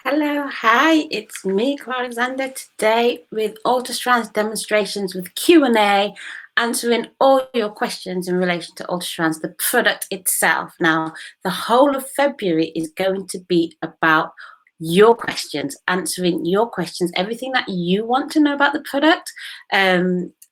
Hello, hi, it's me, Clara Alexander, today with UltraStrands demonstrations with Q&A, answering all your questions in relation to UltraStrands, the product itself. Now, the whole of February is going to be about your questions, answering your questions, everything that you want to know about the product.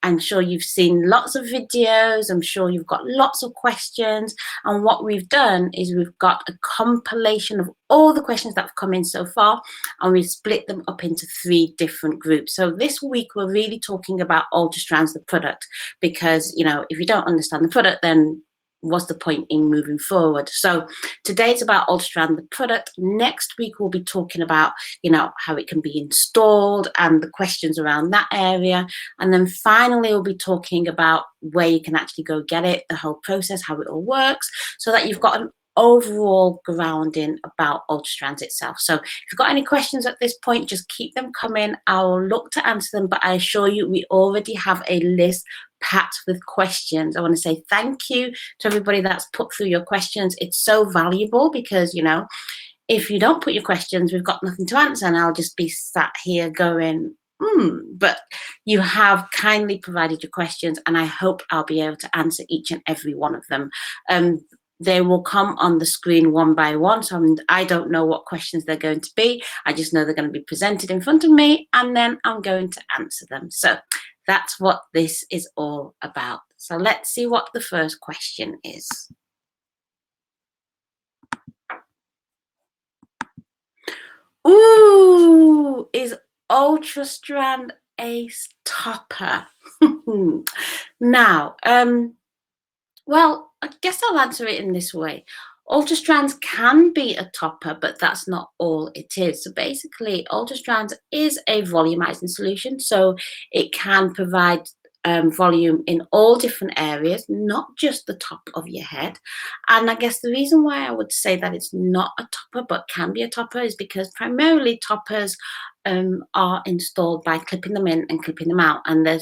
I'm sure you've seen lots of videos. I'm sure you've got lots of questions. And what we've done is we've got a compilation of all the questions that have come in so far, and we've split them up into 3 different groups. So this week, we're really talking about UltraStrands, the product, because, you know, if you don't understand the product, then what's the point in moving forward? So today it's about UltraStrand, the product. Next week we'll be talking about, you know, how it can be installed and the questions around that area. And then finally we'll be talking about where you can actually go get it, the whole process, how it all works, so that you've got an overall grounding about UltraStrands itself. So if you've got any questions at this point, just keep them coming. I'll look to answer them, but I assure you we already have a list packed with questions. I want to say thank you to everybody that's put through your questions. It's so valuable because, you know, if you don't put your questions, we've got nothing to answer, and I'll just be sat here going, but you have kindly provided your questions, and I hope I'll be able to answer each and every one of them. They will come on the screen one by one, so I don't know what questions they're going to be. I just know they're going to be presented in front of me, and then I'm going to answer them. So that's what this is all about. So let's see what the first question is. Ooh, is UltraStrand a topper? Now, well, I guess I'll answer it in this way. UltraStrands can be a topper, but that's not all it is. So basically, UltraStrands is a volumizing solution, so it can provide volume in all different areas, not just the top of your head. And I guess the reason why I would say that it's not a topper but can be a topper is because primarily toppers are installed by clipping them in and clipping them out, and they're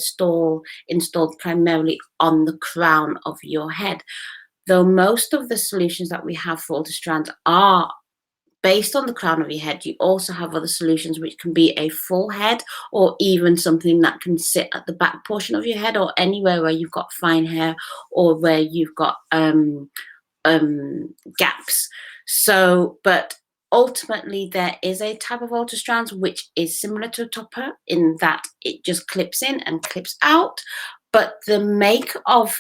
installed primarily on the crown of your head. Though most of the solutions that we have for UltraStrands are based on the crown of your head, you also have other solutions which can be a full head, or even something that can sit at the back portion of your head, or anywhere where you've got fine hair or where you've got gaps. So, but ultimately there is a type of UltraStrands which is similar to a topper in that it just clips in and clips out, but the make of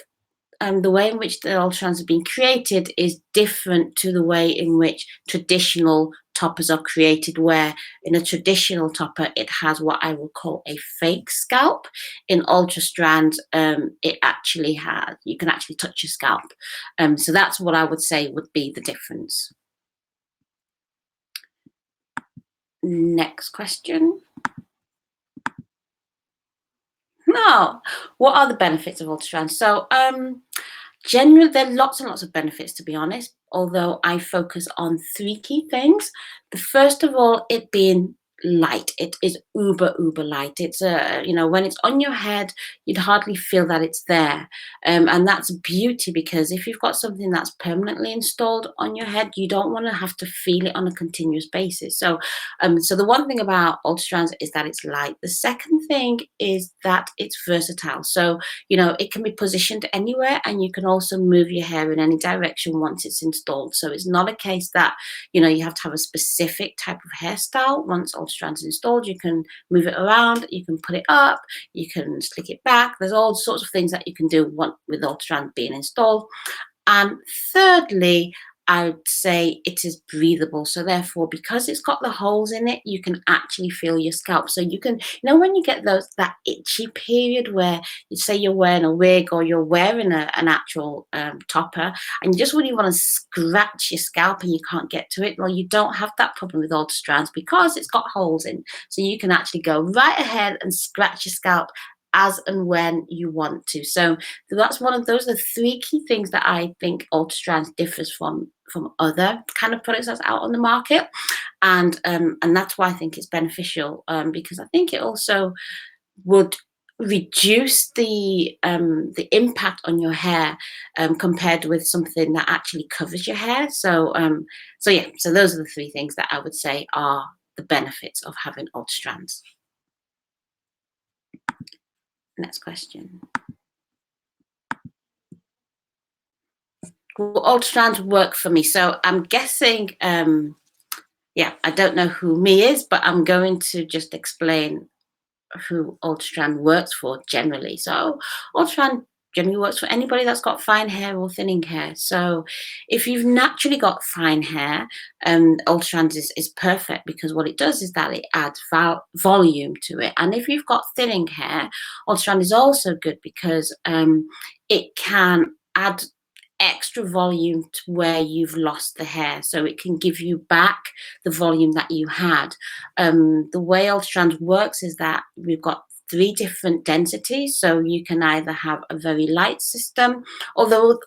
the way in which the UltraStrands have been created is different to the way in which traditional toppers are created, where in a traditional topper it has what I will call a fake scalp. In UltraStrands, it actually has, you can actually touch your scalp. So that's what I would say would be the difference. Next question. No, what are the benefits of UltraStrands? So generally, there are lots and lots of benefits, to be honest, although I focus on 3 key things. The first of all, it being light. It is uber light. It's you know, when it's on your head, you'd hardly feel that it's there, and that's beauty, because if you've got something that's permanently installed on your head, you don't want to have to feel it on a continuous basis. So so the one thing about UltraStrands is that it's light. The second thing is that it's versatile. So, you know, it can be positioned anywhere, and you can also move your hair in any direction once it's installed. So it's not a case that, you know, you have to have a specific type of hairstyle. Once UltraStrands installed, you can move it around, you can put it up, you can slick it back. There's all sorts of things that you can do with UltraStrands being installed. And thirdly, I would say it is breathable. So therefore, because it's got the holes in it, you can actually feel your scalp. So you can, you know, when you get that itchy period where you say you're wearing a wig or you're wearing an actual topper, and you just really want to scratch your scalp and you can't get to it. Well, you don't have that problem with UltraStrands because it's got holes in. So you can actually go right ahead and scratch your scalp as and when you want to. So that's one of those are the 3 key things that I think UltraStrands differs from other kind of products that's out on the market, and that's why I think it's beneficial, because I think it also would reduce the impact on your hair compared with something that actually covers your hair. So so yeah, so those are the 3 things that I would say are the benefits of having UltraStrands. Next question. Will UltraStrands work for me? So I'm guessing, yeah, I don't know who me is, but I'm going to just explain who UltraStrand works for generally. So UltraStrand generally works for anybody that's got fine hair or thinning hair. So if you've naturally got fine hair, UltraStrand is perfect, because what it does is that it adds volume to it. And if you've got thinning hair, UltraStrand is also good because it can add extra volume to where you've lost the hair, so it can give you back the volume that you had. The way UltraStrand works is that we've got 3 different densities, so you can either have a very light system, although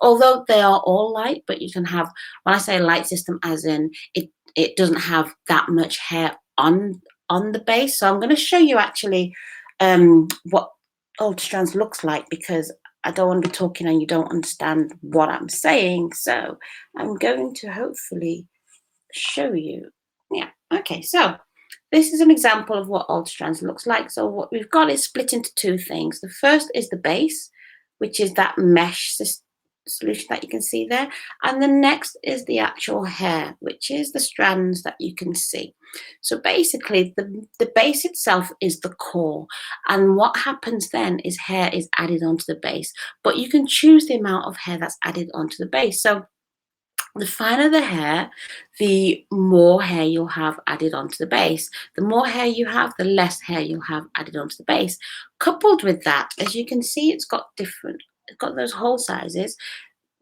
they are all light, but you can have, when I say light system, as in it doesn't have that much hair on the base. So I'm going to show you actually what UltraStrands looks like, because I don't want to be talking and you don't understand what I'm saying. So I'm going to hopefully show you. Yeah, okay, so this is an example of what UltraStrands looks like. So what we've got is split into 2 things. The first is the base, which is that mesh solution that you can see there. And the next is the actual hair, which is the strands that you can see. So basically the base itself is the core, and what happens then is hair is added onto the base, but you can choose the amount of hair that's added onto the base. So the finer the hair, the more hair you'll have added onto the base. The more hair you have, the less hair you'll have added onto the base. Coupled with that, as you can see, it's got those hole sizes.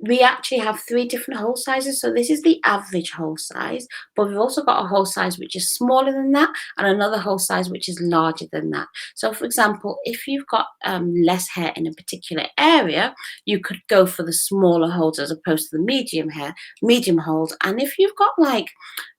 We actually have 3 different hole sizes. So this is the average hole size, but we've also got a hole size which is smaller than that, and another hole size which is larger than that. So for example, if you've got less hair in a particular area, you could go for the smaller holes as opposed to the medium holes. And if you've got like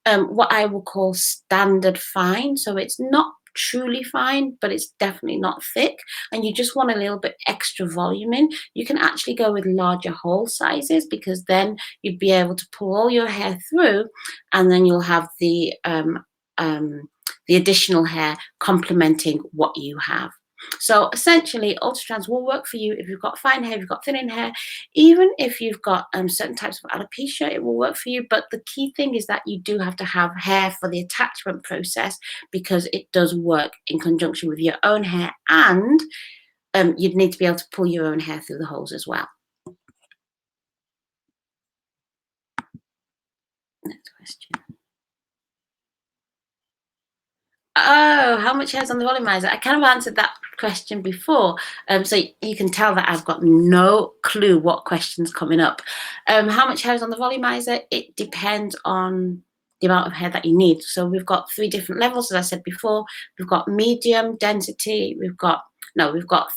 what I will call standard fine, so it's not truly fine, but it's definitely not thick, and you just want a little bit extra volume in, you can actually go with larger hole sizes, because then you'd be able to pull all your hair through, and then you'll have the additional hair complementing what you have. So essentially, UltraStrands will work for you if you've got fine hair, if you've got thinning hair, even if you've got certain types of alopecia, it will work for you. But the key thing is that you do have to have hair for the attachment process, because it does work in conjunction with your own hair, and you'd need to be able to pull your own hair through the holes as well. Next question. Oh, how much hair's on the volumizer? I kind of answered that question before. So you can tell that I've got no clue what question's coming up. How much hair is on the volumizer? It depends on the amount of hair that you need. So we've got 3 different levels, as I said before. We've got medium density, we've got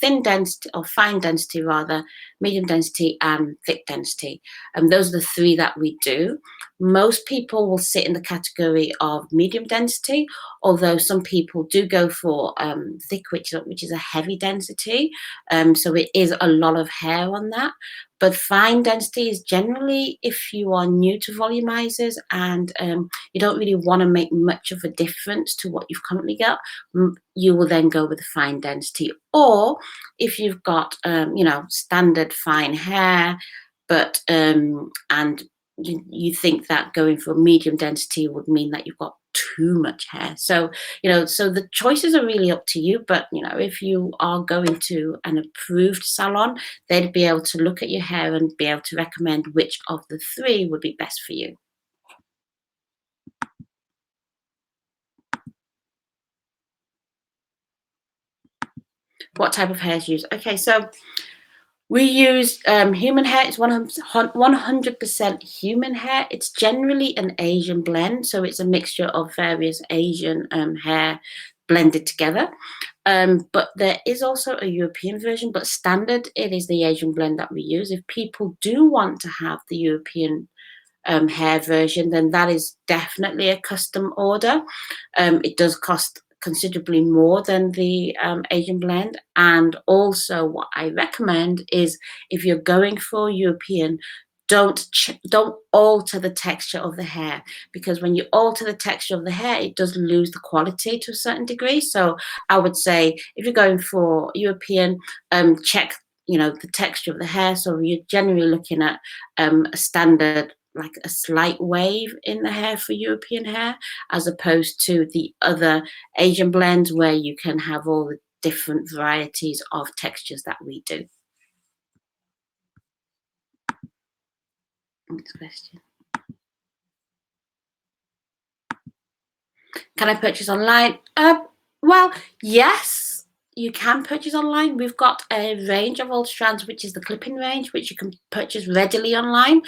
thin density, or fine density rather, medium density and thick density. And those are the 3 that we do. Most people will sit in the category of medium density, although some people do go for thick, which is a heavy density. So it is a lot of hair on that. But fine density is generally if you are new to volumizers and you don't really want to make much of a difference to what you've currently got, you will then go with the fine density. Or if you've got, standard fine hair, but and you think that going for medium density would mean that you've got too much hair. So, so the choices are really up to you. But, if you are going to an approved salon, they'd be able to look at your hair and be able to recommend which of the 3 would be best for you. What type of hair is used? Okay, so we use human hair. It's 100% human hair. It's generally an Asian blend, so it's a mixture of various Asian hair blended together. But there is also a European version, but standard, it is the Asian blend that we use. If people do want to have the European hair version, then that is definitely a custom order. It does cost considerably more than the Asian blend. And also what I recommend is, if you're going for European, don't alter the texture of the hair, because when you alter the texture of the hair, it does lose the quality to a certain degree. So I would say if you're going for European, check the texture of the hair. So you're generally looking at a standard, like a slight wave in the hair for European hair, as opposed to the other Asian blends where you can have all the different varieties of textures that we do. Next question. Can I purchase online? Well, yes, you can purchase online. We've got a range of UltraStrands, which is the clipping range, which you can purchase readily online.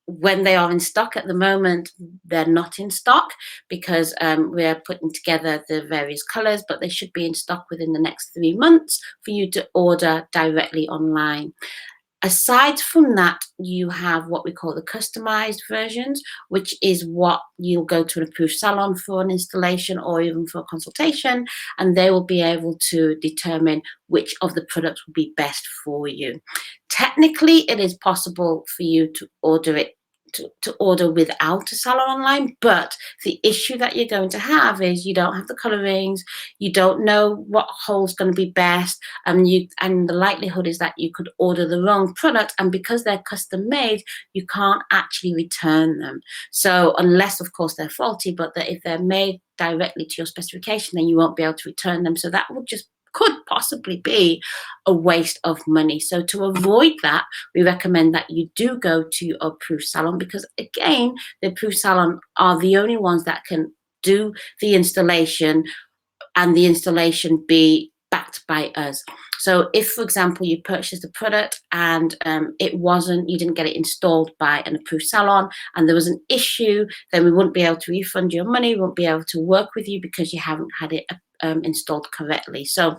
When they are in stock. At the moment, they're not in stock because we're putting together the various colors, but they should be in stock within the next 3 months for you to order directly online. Aside from that, you have what we call the customized versions, which is what you'll go to an approved salon for an installation or even for a consultation, and they will be able to determine which of the products will be best for you. Technically, it is possible for you to order it to order without a salon online, but the issue that you're going to have is you don't have the colorings, you don't know what hole's going to be best, and the likelihood is that you could order the wrong product, and because they're custom made, you can't actually return them. So unless, of course, they're faulty, but if they're made directly to your specification, then you won't be able to return them. So that could possibly be a waste of money. So to avoid that, we recommend that you do go to your approved salon, because again, the approved salon are the only ones that can do the installation, and the installation be backed by us. So if, for example, you purchased a product and you didn't get it installed by an approved salon and there was an issue, then we wouldn't be able to refund your money, we won't be able to work with you because you haven't had it installed correctly. So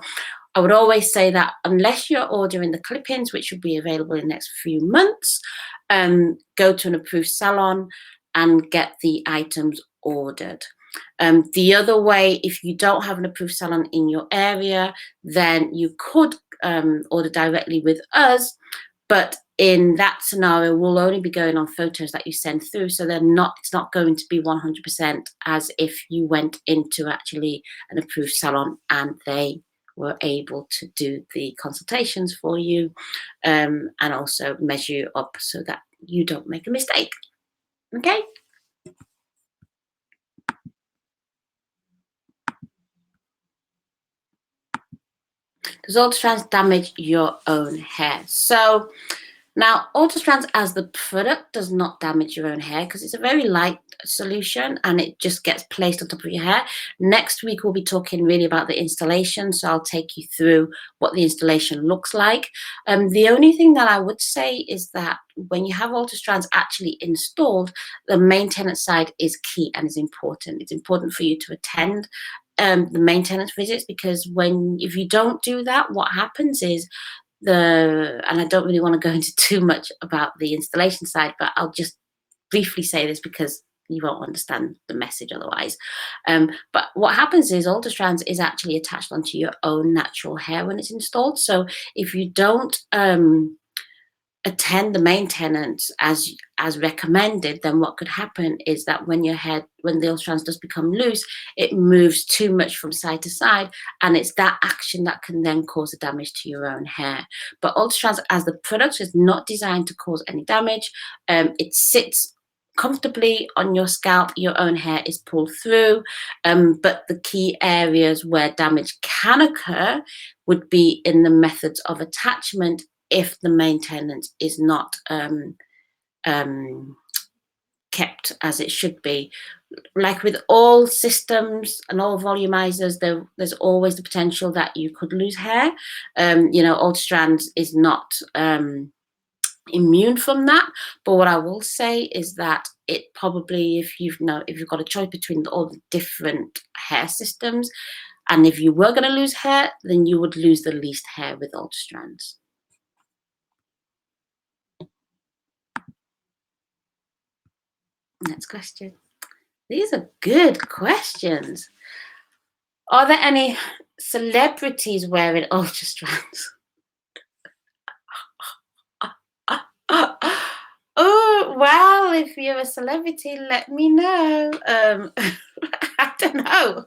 I would always say that unless you're ordering the clip-ins, which will be available in the next few months, go to an approved salon and get the items ordered. The other way, if you don't have an approved salon in your area, then you could order directly with us, but in that scenario, we'll only be going on photos that you send through, so it's not going to be 100% as if you went into actually an approved salon and they were able to do the consultations for you, and also measure you up so that you don't make a mistake. Okay? Does UltraStrands damage your own hair? So now, UltraStrands as the product does not damage your own hair because it's a very light solution and it just gets placed on top of your hair. Next week, we'll be talking really about the installation, so I'll take you through what the installation looks like. The only thing that I would say is that when you have UltraStrands actually installed, the maintenance side is key and is important. It's important for you to attend the maintenance visits, because if you don't do that, what happens is and I don't really want to go into too much about the installation side, but I'll just briefly say this because you won't understand the message otherwise. But what happens is UltraStrands is actually attached onto your own natural hair when it's installed. So if you don't attend the maintenance as recommended, then what could happen is that when the UltraStrands does become loose, it moves too much from side to side, and it's that action that can then cause a damage to your own hair. But UltraStrands as the product is not designed to cause any damage. It sits comfortably on your scalp, your own hair is pulled through, but the key areas where damage can occur would be in the methods of attachment if the maintenance is not kept as it should be. Like with all systems and all Volumizers, there's always the potential that you could lose hair. UltraStrands is not immune from that, but what I will say is that it probably, if you've got a choice between all the different hair systems, and if you were going to lose hair, then you would lose the least hair with UltraStrands. Next question. These are good questions. Are there any celebrities wearing UltraStrands? Well, if you're a celebrity, let me know. I don't know.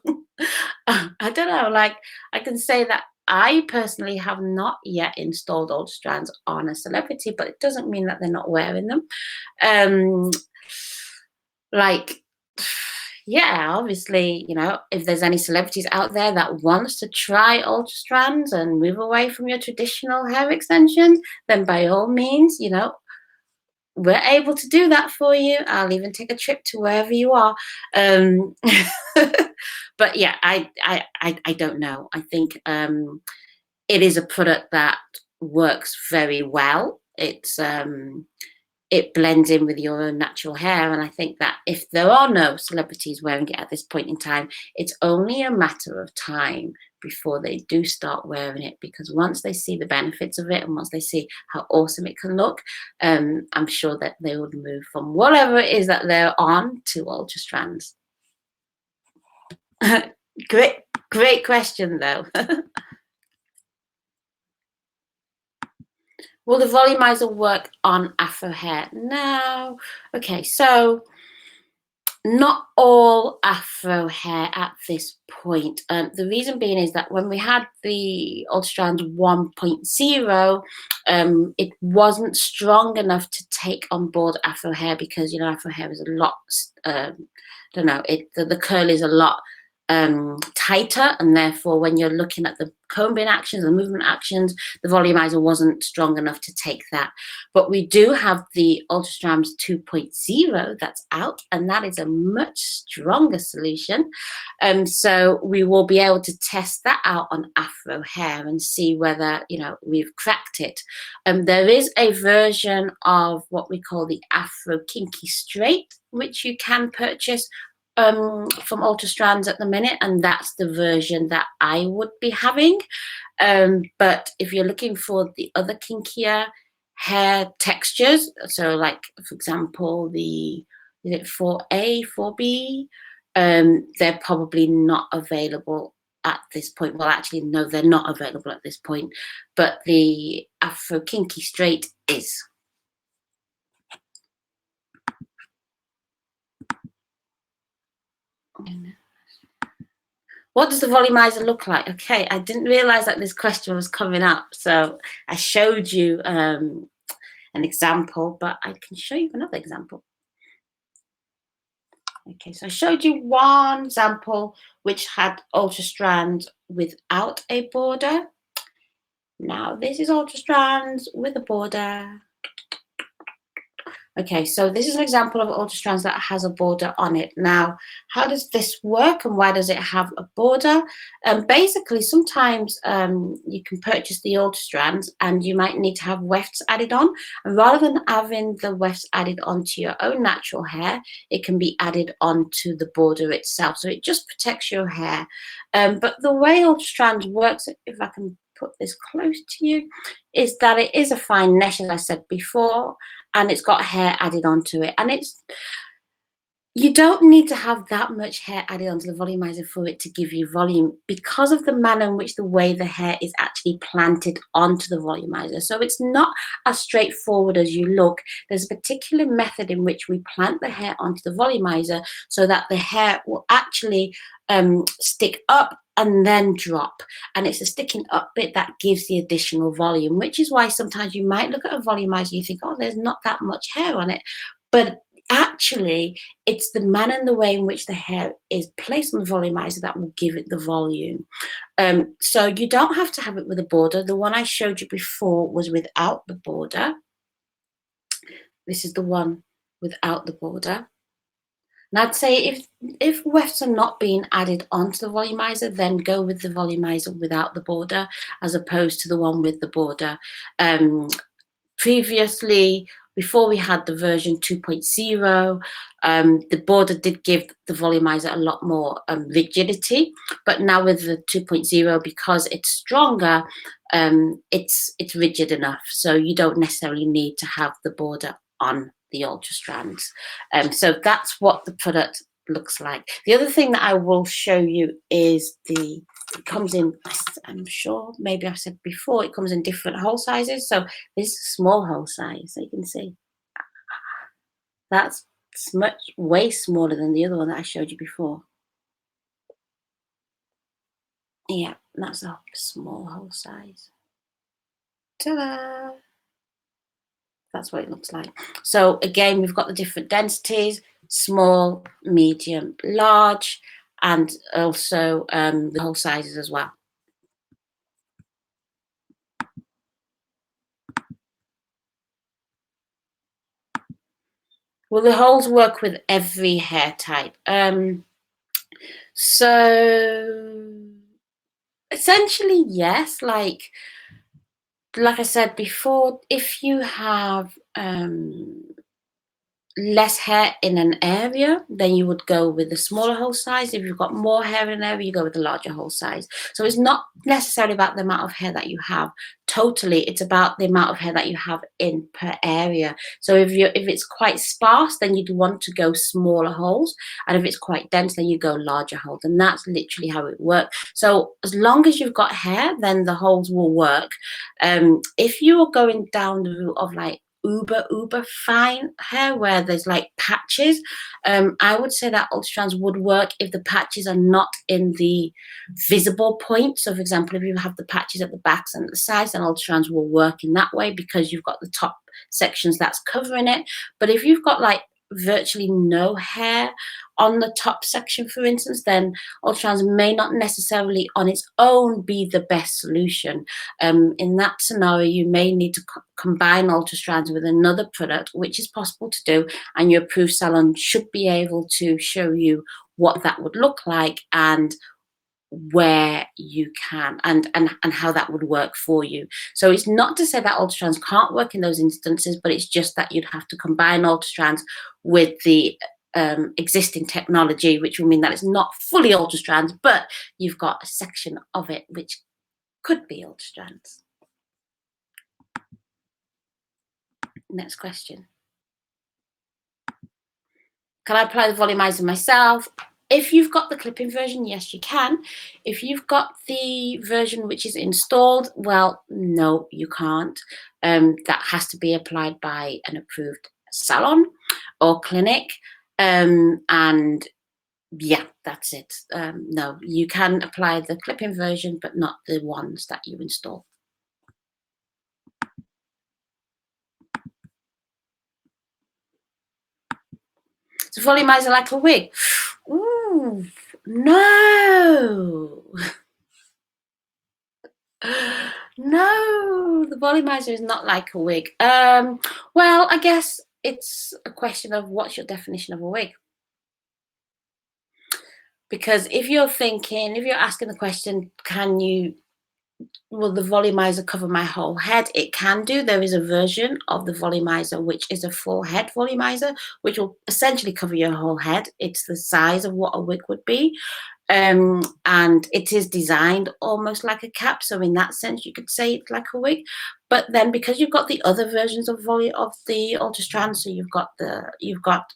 I don't know. Like, I can say that I personally have not yet installed UltraStrands on a celebrity, but it doesn't mean that they're not wearing them. Um, like, yeah, obviously, you know, if there's any celebrities out there that wants to try UltraStrands and move away from your traditional hair extensions, then by all means, you know, we're able to do that for you. I'll even take a trip to wherever you are. Um, but yeah, I don't know. I think it is a product that works very well. It blends in with your own natural hair. And I think that if there are no celebrities wearing it at this point in time, it's only a matter of time before they do start wearing it, because once they see the benefits of it and once they see how awesome it can look, I'm sure that they would move from whatever it is that they're on to UltraStrands. Great question though. Will the volumizer work on Afro hair? No. Okay, so not all Afro hair at this point. The reason being is that when we had the UltraStrands 1.0, it wasn't strong enough to take on board Afro hair, because, you know, Afro hair is a lot, I don't know, the curl is a lot tighter, and therefore when you're looking at the combing actions, the movement actions, the volumizer wasn't strong enough to take that. But we do have the UltraStrands 2.0 that's out, and that is a much stronger solution. So we will be able to test that out on Afro hair and see whether, you know, we've cracked it. There is a version of what we call the Afro Kinky Straight, which you can purchase from UltraStrands at the minute, and that's the version that I would be having. But if you're looking for the other kinkier hair textures, so like, for example, the, is it 4A, 4B, they're probably not available at this point. Well, actually, no, they're not available at this point, but the Afro Kinky Straight is. What does the volumizer look like? Okay, I didn't realize that this question was coming up, so I showed you an example, but I can show you another example. Okay, so I showed you one example which had UltraStrands without a border. Now this is UltraStrands with a border. Okay, so this is an example of UltraStrands that has a border on it. Now, how does this work and why does it have a border? Basically, sometimes you can purchase the UltraStrands and you might need to have wefts added on. And rather than having the wefts added onto your own natural hair, it can be added onto the border itself. So it just protects your hair. But the way UltraStrands works, if I can put this close to you, is that it is a fine mesh, as I said before, and it's got hair added onto it. And you don't need to have that much hair added onto the volumizer for it to give you volume, because of the manner in which the way the hair is actually planted onto the volumizer. So it's not as straightforward as you look. There's a particular method in which we plant the hair onto the volumizer so that the hair will actually stick up and then drop, and it's the sticking up bit that gives the additional volume, which is why sometimes you might look at a volumizer and you think, oh, there's not that much hair on it, but actually it's the manner and the way in which the hair is placed on the volumizer that will give it the volume. So you don't have to have it with a border. The one I showed you before was without the border. This is the one without the border. And I'd say if wefts are not being added onto the volumizer, then go with the volumizer without the border as opposed to the one with the border. Previously, before we had the version 2.0, the border did give the volumizer a lot more rigidity, but now with the 2.0, because it's stronger, it's rigid enough, so you don't necessarily need to have the border on the UltraStrands. So that's what the product looks like. The other thing that I will show you is it comes in, I'm sure maybe I've said before, it comes in different hole sizes. So this is a small hole size, so you can see. That's way smaller than the other one that I showed you before. Yeah, that's a small hole size. Ta-da! That's what it looks like. So again, we've got the different densities: small, medium, large, and also the hole sizes as well. Well, the holes work with every hair type. So essentially, yes. Like I said before, if you have less hair in an area, then you would go with the smaller hole size. If you've got more hair in an area, you go with the larger hole size. So it's not necessarily about the amount of hair that you have totally, it's about the amount of hair that you have in per area. So if it's quite sparse, then you'd want to go smaller holes, and if it's quite dense, then you go larger holes, and that's literally how it works. So as long as you've got hair, then the holes will work. If you're going down the route of like uber fine hair where there's like patches, I would say that UltraStrands would work if the patches are not in the visible point. So for example, if you have the patches at the backs and the sides, then UltraStrands will work in that way because you've got the top sections that's covering it. But if you've got like virtually no hair on the top section, for instance, then UltraStrands may not necessarily on its own be the best solution. In that scenario, you may need to combine UltraStrands with another product, which is possible to do, and your approved salon should be able to show you what that would look like and where you can and how that would work for you. So it's not to say that UltraStrands can't work in those instances, but it's just that you'd have to combine UltraStrands with the existing technology, which will mean that it's not fully UltraStrands, but you've got a section of it which could be UltraStrands. Next question. Can I apply the volumizer myself? If you've got the clip-in version, yes, you can. If you've got the version which is installed, well, no, you can't. That has to be applied by an approved salon or clinic. And yeah, that's it. No, you can apply the clip-in version, but not the ones that you install. So volumizer like a wig? Ooh, no. No, the volumizer is not like a wig. Well, I guess it's a question of what's your definition of a wig. Because if you're asking the question, will the volumizer cover my whole head? It can do. There is a version of the volumizer which is a full head volumizer, which will essentially cover your whole head. It's the size of what a wig would be. And it is designed almost like a cap, so in that sense you could say it's like a wig. But then because you've got the other versions of the UltraStrands, so you've got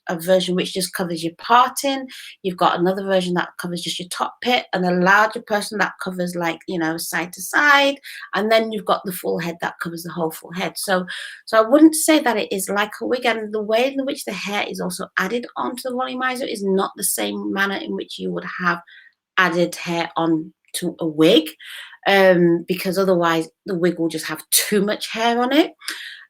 a version which just covers your parting, you've got another version that covers just your top pit, and a larger person that covers like, you know, side to side, and then you've got the full head that covers the whole full head. So I wouldn't say that it is like a wig, and the way in which the hair is also added onto the volumizer is not the same manner in which you would have added hair on to a wig, because otherwise the wig will just have too much hair on it.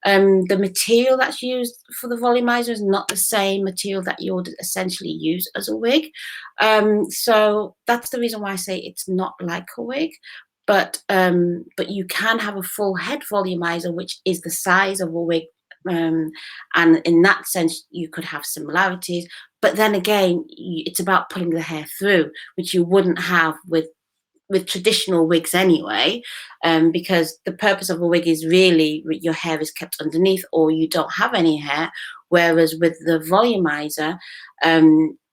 The material that's used for the volumizer is not the same material that you would essentially use as a wig. So that's the reason why I say it's not like a wig. But you can have a full head volumizer, which is the size of a wig. And in that sense, you could have similarities. But then again, it's about pulling the hair through, which you wouldn't have with traditional wigs anyway, because the purpose of a wig is really your hair is kept underneath or you don't have any hair, whereas with the volumizer,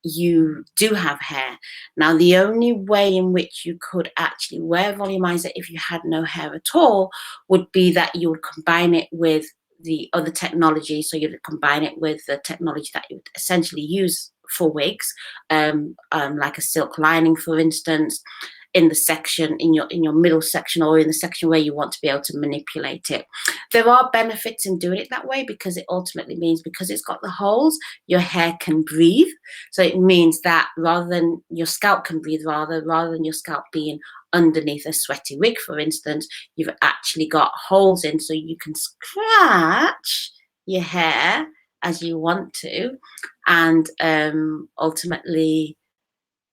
you do have hair. Now, the only way in which you could actually wear a volumizer if you had no hair at all would be that you would combine it with the other technology. So you'd combine it with the technology that you would essentially use for wigs, like a silk lining, for instance. in the section, in your middle section, or in the section where you want to be able to manipulate it. There are benefits in doing it that way, because it ultimately means, because it's got the holes, your hair can breathe. So it means that rather than your scalp can breathe, rather than your scalp being underneath a sweaty wig, for instance, you've actually got holes in, so you can scratch your hair as you want to, and ultimately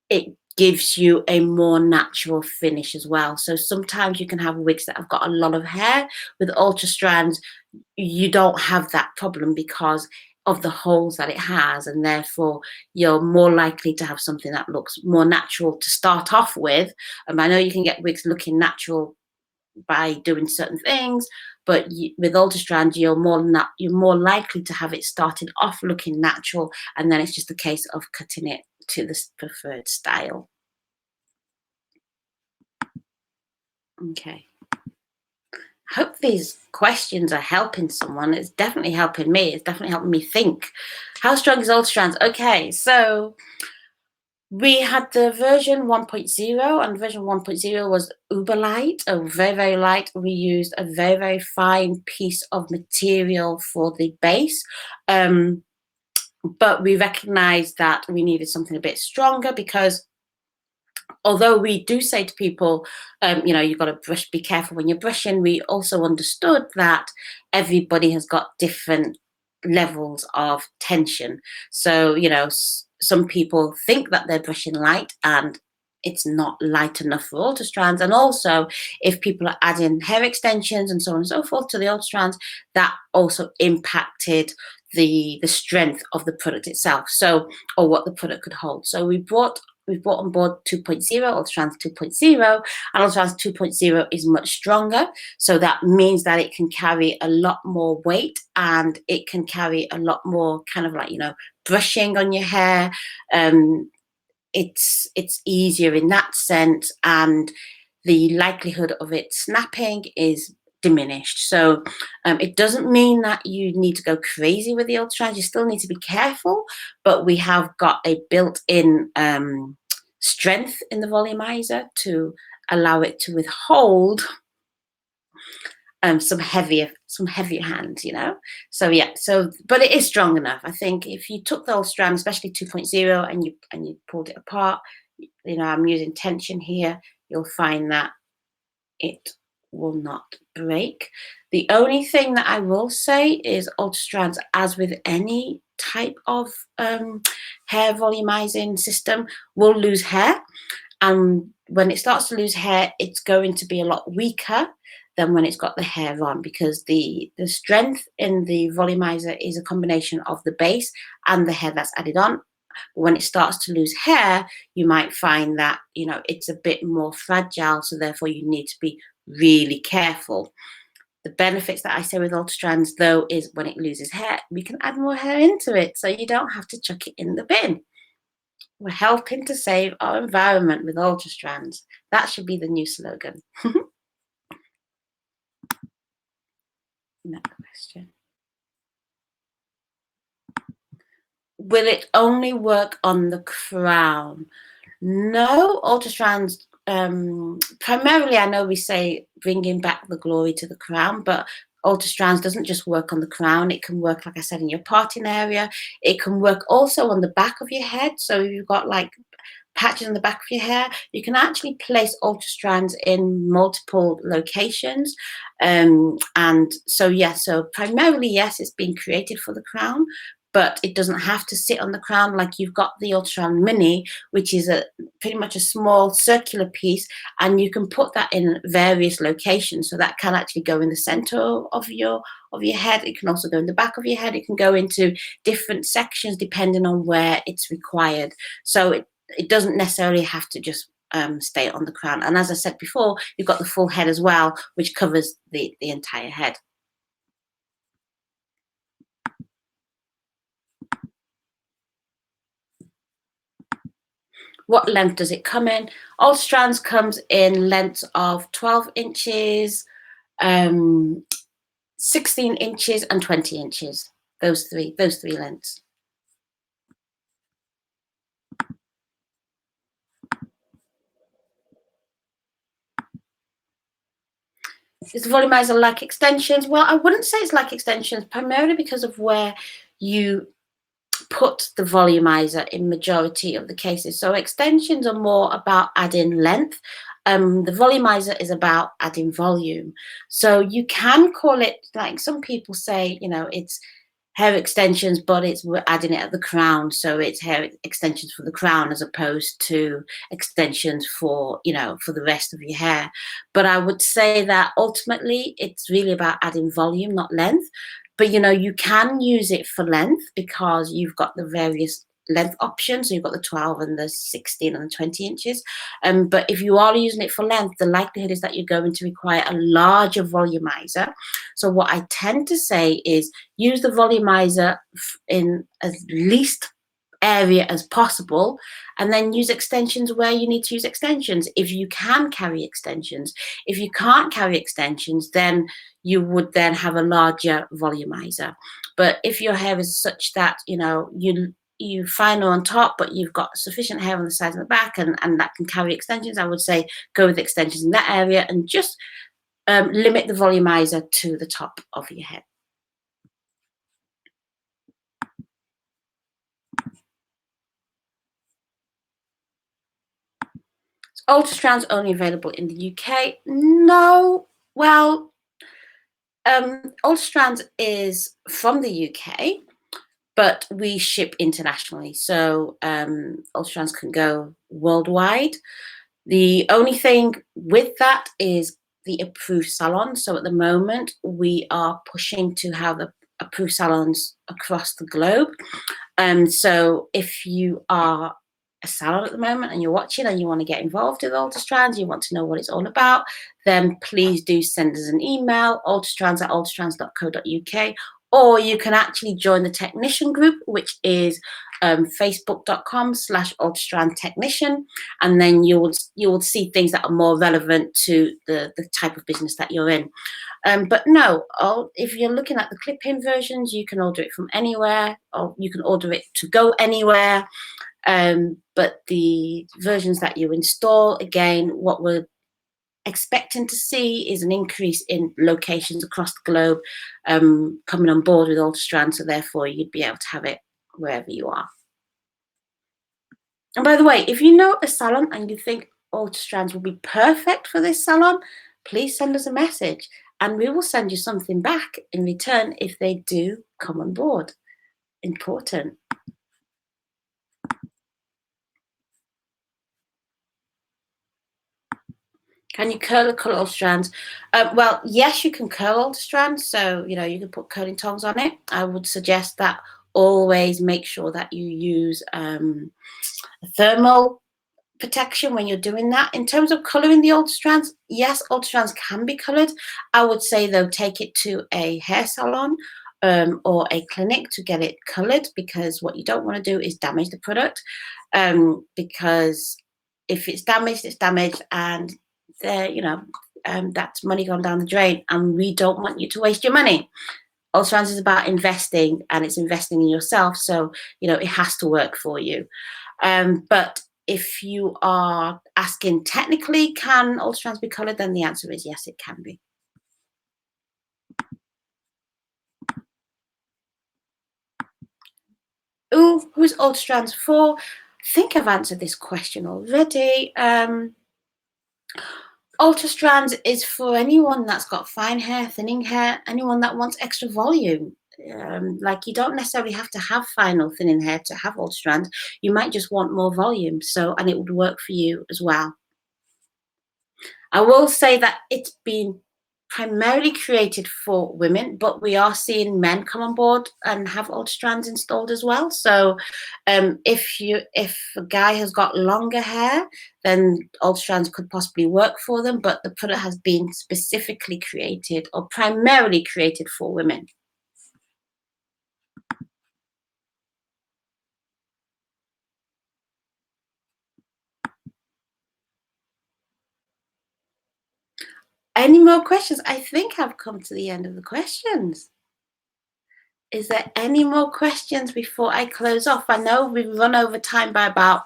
it gives you a more natural finish as well. So sometimes you can have wigs that have got a lot of hair. With UltraStrands, you don't have that problem because of the holes that it has, and therefore you're more likely to have something that looks more natural to start off with. I know you can get wigs looking natural by doing certain things, but with UltraStrands, you're more likely to have it started off looking natural, and then it's just a case of cutting it to the preferred style. Okay. I hope these questions are helping someone. It's definitely helping me. It's definitely helping me think. How strong is UltraStrands? Okay, so we had the version 1.0, and version 1.0 was uber light, very, very light. We used a very, very fine piece of material for the base. But we recognized that we needed something a bit stronger, because although we do say to people, you know, you've got to brush, be careful when you're brushing, we also understood that everybody has got different levels of tension. So, you know, some people think that they're brushing light, and it's not light enough for UltraStrands. And also, if people are adding hair extensions and so on and so forth to the UltraStrands, that also impacted the strength of the product itself, so, or what the product could hold. So we've brought on board 2.0, UltraStrands 2.0, and UltraStrands 2.0 is much stronger. So that means that it can carry a lot more weight, and it can carry a lot more kind of like, you know, brushing on your hair. It's easier in that sense, and the likelihood of it snapping is diminished. So it doesn't mean that you need to go crazy with the UltraStrands. You still need to be careful, but we have got a built-in strength in the Volumiser to allow it to withhold some heavier hands, you know. So yeah, so but it is strong enough. I think if you took the UltraStrand, especially 2.0, and you pulled it apart, you know, I'm using tension here, you'll find that it will not break. The only thing that I will say is UltraStrands, as with any type of hair volumizing system, will lose hair. And when it starts to lose hair, it's going to be a lot weaker than when it's got the hair on, because the strength in the Volumiser is a combination of the base and the hair that's added on. But when it starts to lose hair, you might find that, you know, it's a bit more fragile, so therefore you need to be really careful. The benefits that I say with UltraStrands, though, is when it loses hair, we can add more hair into it, so you don't have to chuck it in the bin. We're helping to save our environment with UltraStrands. That should be the new slogan. Next question. Will it only work on the crown? No, UltraStrands, primarily, I know we say bringing back the glory to the crown, but UltraStrands doesn't just work on the crown. It can work, like I said, in your parting area. It can work also on the back of your head. So if you've got like patches on the back of your hair, you can actually place UltraStrands in multiple locations. And so, yeah, so primarily, yes, it's been created for the crown, but it doesn't have to sit on the crown. Like, you've got the UltraStrand Mini, which is pretty much a small circular piece, and you can put that in various locations. So that can actually go in the center of your head. It can also go in the back of your head. It can go into different sections depending on where it's required. So it doesn't necessarily have to just stay on the crown. And as I said before, you've got the full head as well, which covers the entire head. What length does it come in? UltraStrands comes in lengths of 12 inches, 16 inches, and 20 inches. Those three lengths. Is the volumizer like extensions? Well, I wouldn't say it's like extensions, primarily because of where you put the volumizer in majority of the cases. So extensions are more about adding length. The volumizer is about adding volume. So you can call it, like some people say, you know, it's hair extensions, but we're adding it at the crown, so it's hair extensions for the crown as opposed to extensions for, you know, for the rest of your hair. But I would say that ultimately it's really about adding volume, not length. But you know, you can use it for length because you've got the various length options. So you've got the 12 and the 16 and the 20 inches. But if you are using it for length, the likelihood is that you're going to require a larger volumizer. So what I tend to say is use the volumizer in as least area as possible, and then use extensions where you need to use extensions if you can carry extensions. If you can't carry extensions, then you would then have a larger volumizer. But if your hair is such that, you know, you finer on top, but you've got sufficient hair on the sides and the back, and that can carry extensions, I would say go with extensions in that area and just limit the volumizer to the top of your head. UltraStrands only available in the UK? No. Well, UltraStrands is from the UK, but we ship internationally. So UltraStrands can go worldwide. The only thing with that is the approved salon. So at the moment, we are pushing to have approved salons across the globe. So if you are a salon at the moment and you're watching and you want to get involved with UltraStrands, you want to know what it's all about, then please do send us an email, ultrastrands@ultrastrands.co.uk, or you can actually join the technician group, which is facebook.com/ultrastrandtechnician, and then you will see things that are more relevant to the type of business that you're in. But no, if you're looking at the clip-in versions, you can order it from anywhere, or you can order it to go anywhere. But the versions that you install, again, what we're expecting to see is an increase in locations across the globe coming on board with UltraStrand, so therefore you'd be able to have it wherever you are. And by the way, if you know a salon and you think UltraStrands will be perfect for this salon, please send us a message and we will send you something back in return if they do come on board. Important. Can you curl or colour UltraStrands? Well, yes, you can curl UltraStrands. So, you know, you can put curling tongs on it. I would suggest that always make sure that you use a thermal protection when you're doing that. In terms of colouring the UltraStrands, yes, UltraStrands can be coloured. I would say, though, take it to a hair salon or a clinic to get it coloured, because what you don't want to do is damage the product, because if it's damaged, and you know, that's money gone down the drain, and we don't want you to waste your money. UltraStrands is about investing, and it's investing in yourself, so you know it has to work for you. But if you are asking technically, can UltraStrands be coloured, then the answer is yes, it can be. Ooh, who's UltraStrands for? I think I've answered this question already. UltraStrands is for anyone that's got fine hair, thinning hair, anyone that wants extra volume. Like, you don't necessarily have to have fine or thinning hair to have UltraStrands. You might just want more volume, and it would work for you as well. I will say that it's been primarily created for women, but we are seeing men come on board and have UltraStrands installed as well. So if a guy has got longer hair, then UltraStrands could possibly work for them, but the product has been specifically created or primarily created for women. Any more questions? I think I've come to the end of the questions. Is there any more questions before I close off? I know we've run over time by about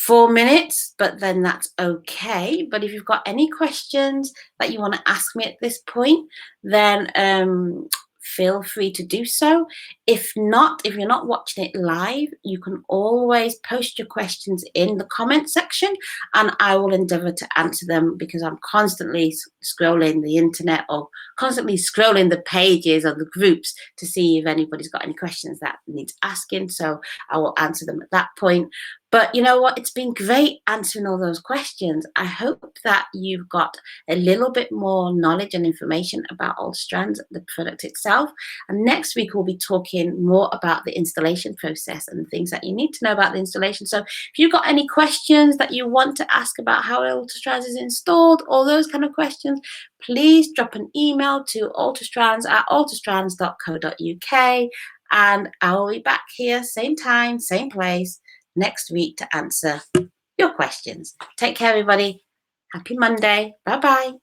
4 minutes, but then that's okay. But if you've got any questions that you want to ask me at this point, then feel free to do so. If not, if you're not watching it live, you can always post your questions in the comment section and I will endeavor to answer them, because I'm constantly scrolling the internet or constantly scrolling the pages of the groups to see if anybody's got any questions that needs asking. So I will answer them at that point. But you know what? It's been great answering all those questions. I hope that you've got a little bit more knowledge and information about UltraStrands, the product itself. And next week, we'll be talking more about the installation process and things that you need to know about the installation. So if you've got any questions that you want to ask about how UltraStrands is installed, all those kind of questions, please drop an email to ultrastrands@ultrastrands.co.uk. And I will be back here, same time, same place, next week to answer your questions. Take care, everybody. Happy Monday. Bye-bye.